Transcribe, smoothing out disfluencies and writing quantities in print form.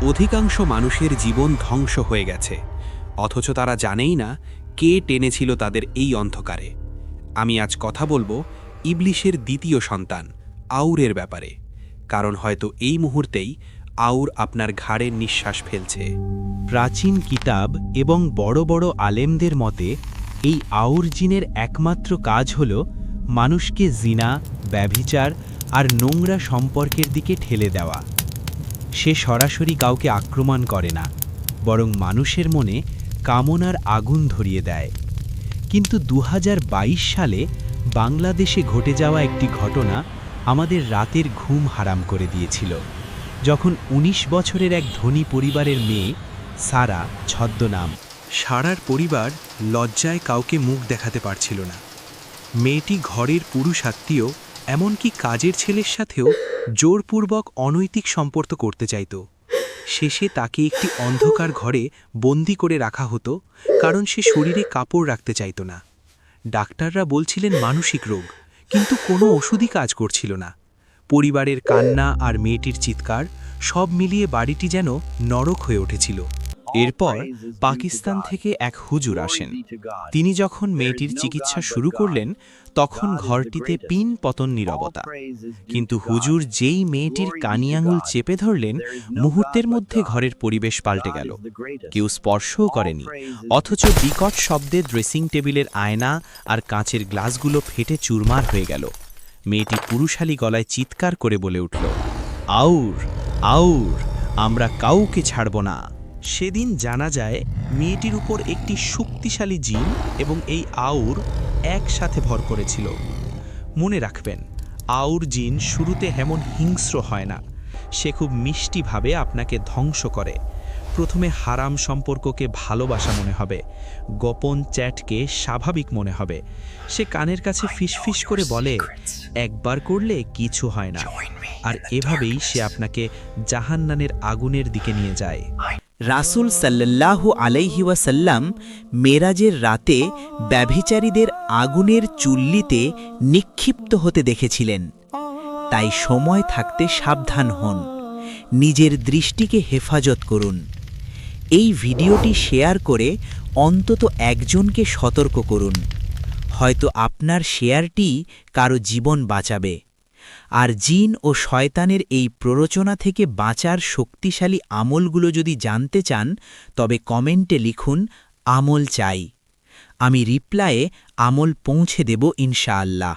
অধিকাংশ মানুষের জীবন ধ্বংস হয়ে গেছে, অথচ তারা জানেই না কে টেনেছিল তাদের এই অন্ধকারে। আমি আজ কথা বলবো ইবলিশের দ্বিতীয় সন্তান আউরের ব্যাপারে, কারণ হয়তো এই মুহূর্তেই আউর আপনার ঘাড়ে নিঃশ্বাস ফেলছে। প্রাচীন কিতাব এবং বড় বড় আলেমদের মতে এই আউর জিনের একমাত্র কাজ হল মানুষকে জিনা, ব্যভিচার আর নোংরা সম্পর্কের দিকে ঠেলে দেওয়া। সে সরাসরি কাউকে আক্রমণ করে না, বরং মানুষের মনে কামনার আগুন ধরিয়ে দেয়। কিন্তু ২০২২ সালে বাংলাদেশে ঘটে যাওয়া একটি ঘটনা আমাদের রাতের ঘুম হারাম করে দিয়েছিল, যখন ১৯ বছরের এক ধনী পরিবারের মেয়ে সারা, ছদ্মনাম, সারার পরিবার লজ্জায় কাউকে মুখ দেখাতে পারছিল না। মেয়েটি ঘরের পুরুষাত্মীয়, এমনকি কাজের ছেলের সাথেও জোরপূর্বক অনৈতিক সম্পর্ক করতে চাইত। শেষে তাকে একটি অন্ধকার ঘরে বন্দি করে রাখা হতো, কারণ সে শরীরে কাপড় রাখতে চাইত না। ডাক্তাররা বলছিলেন মানসিক রোগ, কিন্তু কোনো ওষুধই কাজ করছিল না। পরিবারের কান্না আর মেয়েটির চিৎকার সব মিলিয়ে বাড়িটি যেন নরক হয়ে উঠেছিল। এরপর পাকিস্তান থেকে এক হুজুর আসেন। তিনি যখন মেয়েটির চিকিৎসা শুরু করলেন, তখন ঘরটিতে পিন পতন নীরবতা। কিন্তু হুজুর যেই মেয়েটির কানি আঙুল চেপে ধরলেন, মুহূর্তের মধ্যে ঘরের পরিবেশ পাল্টে গেল। কেউ স্পর্শও করেনি, অথচ বিকট শব্দে ড্রেসিং টেবিলের আয়না আর কাঁচের গ্লাসগুলো ফেটে চুরমার হয়ে গেল। মেয়েটি পুরুষালী গলায় চিৎকার করে বলে উঠল, আউর, আউর, আমরা কাউকে ছাড়ব না। সেদিন জানা যায় মেয়েটির উপর একটি শক্তিশালী জিন এবং এই আউর একসাথে ভর করেছিল। মনে রাখবেন, আউর জিন শুরুতে এমন হিংস্র হয় না, সে খুব মিষ্টিভাবে আপনাকে ধ্বংস করে। প্রথমে হারাম সম্পর্ককে ভালোবাসা মনে হবে, গোপন চ্যাটকে স্বাভাবিক মনে হবে। সে কানের কাছে ফিসফিস করে বলে, একবার করলে কিছু হয় না, আর এভাবেই সে আপনাকে জাহান্নামের আগুনের দিকে নিয়ে যায়। রাসূল সাল্লাল্লাহু আলাইহি ওয়াসাল্লাম মেরাজের রাতে ব্যভিচারীদের আগুনের চুল্লিতে নিক্ষিপ্ত হতে দেখেছিলেন। তাই সময় থাকতে সাবধান হন, নিজের দৃষ্টিকে হেফাজত করুন। এই ভিডিওটি শেয়ার করে অন্তত একজনকে সতর্ক করুন। হয়তো আপনার শেয়ারটি কারো জীবন বাঁচাবে। আর জিন ও শয়তানের এই প্ররোচনা থেকে বাঁচার শক্তিশালী আমলগুলো যদি জানতে চান, তবে কমেন্টে লিখুন আমল চাই। আমি রিপ্লাইয়ে আমল পৌঁছে দেব ইনশাআল্লাহ।